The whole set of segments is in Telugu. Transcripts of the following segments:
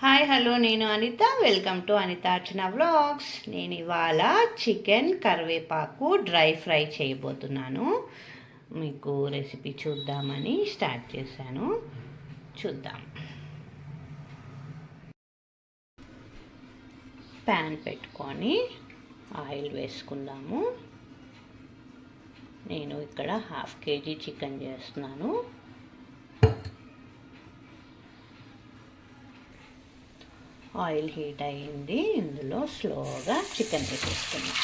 హాయ్ హలో నేను Anitha welcome to Anitha Archana vlogs. నేను ఇవాళ చికెన్ కరివేపాకు డ్రై ఫ్రై చేయబోతున్నాను. మీకు రెసిపీ చూద్దామని స్టార్ట్ చేశాను. చూద్దాం. ప్యాన్ పెట్టుకొని ఆయిల్ వేసుకుందాము. నేను ఇక్కడ 1/2 kg చికెన్ చేస్తున్నాను. ఆయిల్ హీట్ అయ్యింది. ఇందులో స్లోగా చికెన్ వేసేస్తున్నాం.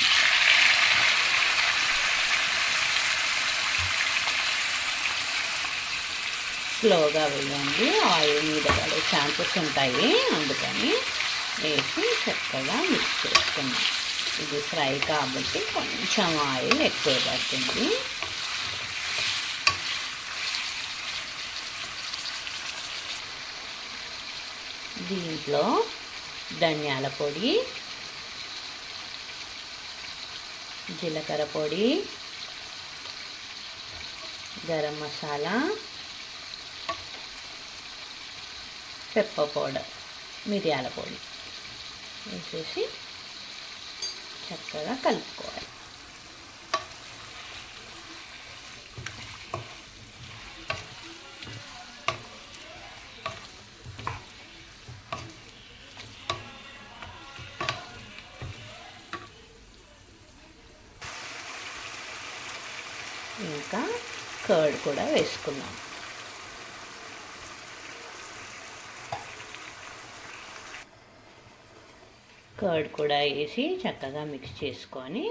స్లోగా వేయండి, ఆయిల్ మీద పడే ఛాన్సెస్ ఉంటాయి. అందుకని వేసి చక్కగా మిక్స్ చేసుకున్నాం. ఇది ఫ్రై కాబట్టి కొంచెం ఆయిల్ ఎక్కువ పడుతుంది. దీంట్లో ధనియాల పొడి, జీలకర్ర పొడి, గరం మసాలా, పెప్పర్ పౌడర్, మిరియాల పొడి వేసేసి చక్కగా కలుపుకోవాలి. ఇంకా కర్డ్ కూడా వేసుకున్నాం. కర్డ్ కూడా వేసి చక్కగా మిక్స్ చేసుకొని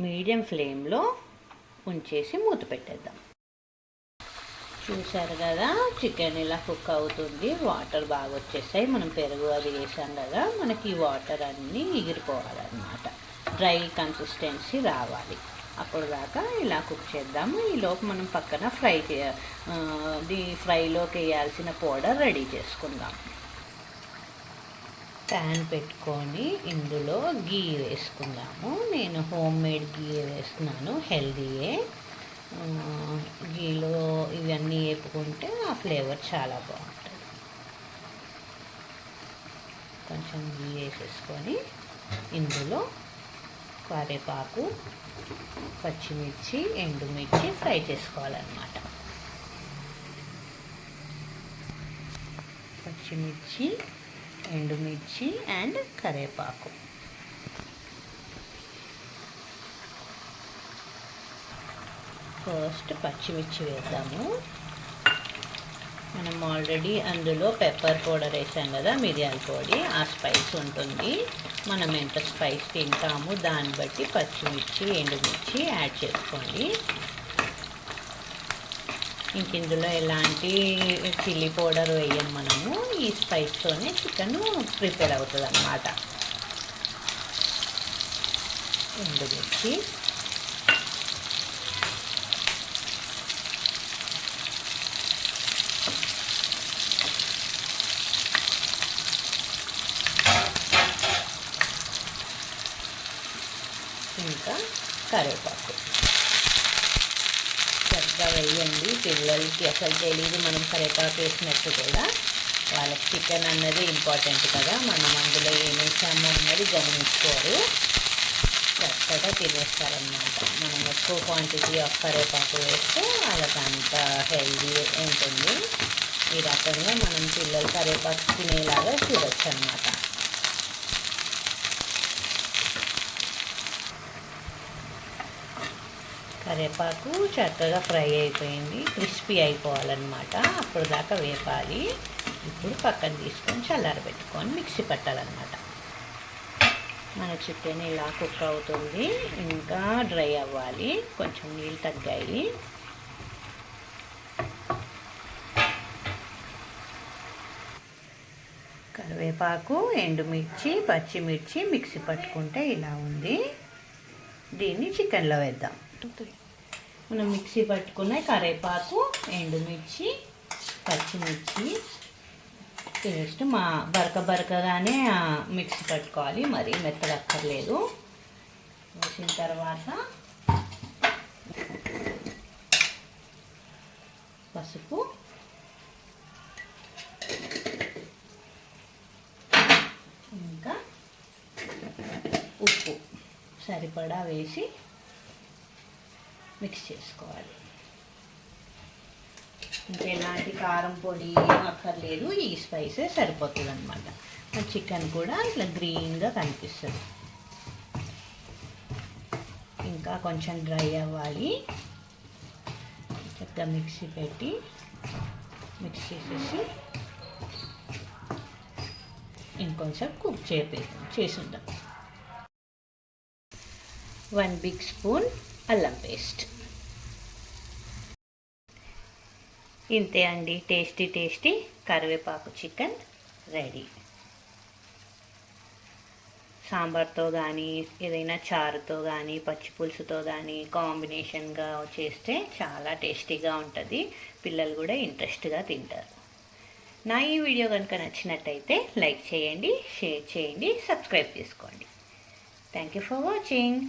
మీడియం ఫ్లేమ్లో ఉంచేసి మూత పెట్టేద్దాం. చూసారు కదా, చికెన్ ఇలా కుక్ అవుతుంది. వాటర్ బాగా వచ్చేసాయి. మనం పెరుగు అది వేసాం కదా, మనకి ఈ వాటర్ అన్నీ ఎగిరిపోవాలన్నమాట. డ్రై కన్సిస్టెన్సీ రావాలి. అప్పుడు దాకా ఇలా కుక్ చేద్దాము. ఈలోపు మనం పక్కన ఫ్రైలోకి వేయాల్సిన పౌడర్ రెడీ చేసుకుందాం. ప్యాన్ పెట్టుకొని ఇందులో గీ వేసుకుందాము. నేను హోమ్ మేడ్ గీ వేస్తున్నాను, హెల్దీయే. గీలో ఇవన్నీ వేపుకుంటే ఆ ఫ్లేవర్ చాలా బాగుంటుంది. కొంచెం గీ వేసేసుకొని ఇందులో కరివేపాకు, పచ్చిమిర్చి, ఎండుమిర్చి ఫ్రై చేసుకోవాలన్నమాట. పచ్చిమిర్చి, ఎండుమిర్చి అండ్ కరివేపాకు. ఫస్ట్ పచ్చిమిర్చి వేద్దాము. మనం ఆల్రెడీ అందులో పెప్పర్ పౌడర్ వేసాం కదా, మిరియాల పొడి, ఆ స్పైస్ ఉంటుంది. మనం ఎంత స్పైస్ తింటామో దాన్ని బట్టి పచ్చిమిర్చి, ఎండుమిర్చి యాడ్ చేసుకోండి. ఇంక ఇందులో ఎలాంటి చిల్లీ పౌడర్ వేయం. మనము ఈ స్పైస్తోనే చికెన్ ప్రిపేర్ అవుతుంది అన్నమాట. ఎండుమిర్చి, ఇంకా కరివేపాకు చక్కగా వేయండి. పిల్లలకి అసలు తెలియదు మనం కరివేపాకు వేసినట్టు కూడా. వాళ్ళకి చికెన్ అన్నది ఇంపార్టెంట్ కదా, మనం అందులో ఏం వేసాము అన్నది గమనించుకోరు, చక్కగా తినేస్తారనమాట. మనం ఎక్కువ క్వాంటిటీ ఆఫ్ కరివేపాకు వేస్తే వాళ్ళకి అంత హెల్దీ ఉంటుంది. ఈ రకంగా మనం పిల్లలు కరివేపాకు తినేలాగా చూడొచ్చు అన్నమాట. కరివేపాకు చక్కగా ఫ్రై అయిపోయింది, క్రిస్పీ అయిపోవాలన్నమాట. అప్పుడు దాకా వేపాలి. ఇప్పుడు పక్కన తీసుకొని చల్లారబెట్టుకొని మిక్సీ పట్టాలన్నమాట. మన చికెన్ ఇలా కుక్ అవుతుంది, ఇంకా డ్రై అవ్వాలి. కొంచెం నీళ్ళు తగ్గాయి. కరివేపాకు, ఎండుమిర్చి, పచ్చిమిర్చి మిక్సీ పట్టుకుంటే ఇలా ఉంది. దీన్ని చికెన్లో వేద్దాం. మనం మిక్సీ పట్టుకున్న కరివేపాకు, ఎండుమిర్చి, పచ్చిమిర్చి పేస్ట్ బరకగానే మిక్సీ పట్టుకోవాలి, మరీ మెత్తగా అక్కర్లేదు. వేసిన తర్వాత పసుపు, సరిపడా వేసి మిక్స్ చేసుకోవాలి. ఇంకా ఎలాంటి కారం పొడి అక్కర్లేదు, ఈ స్పైసే సరిపోతుంది అనమాట. చికెన్ కూడా ఇట్లా గ్రీన్గా కనిపిస్తుంది. ఇంకా కొంచెం డ్రై అవ్వాలి. చక్కగా మిక్స్ చేసేసి ఇంకొంచెం కుక్ చేసుందాం. 1 బిగ్ స్పూన్ అల్లం పేస్ట్. ఇంతే అండి, టేస్టీ కరివేపాకు చికెన్ రెడీ. సాంబార్తో కానీ ఏదైనా చారుతో కానీ పచ్చి పులుసుతో కానీ కాంబినేషన్గా చేస్తే చాలా టేస్టీగా ఉంటుంది. పిల్లలు కూడా ఇంట్రెస్ట్గా తింటారు. నా ఈ వీడియో కనుక నచ్చినట్టయితే లైక్ చేయండి, షేర్ చేయండి, సబ్స్క్రైబ్ చేసుకోండి. Thank you for watching.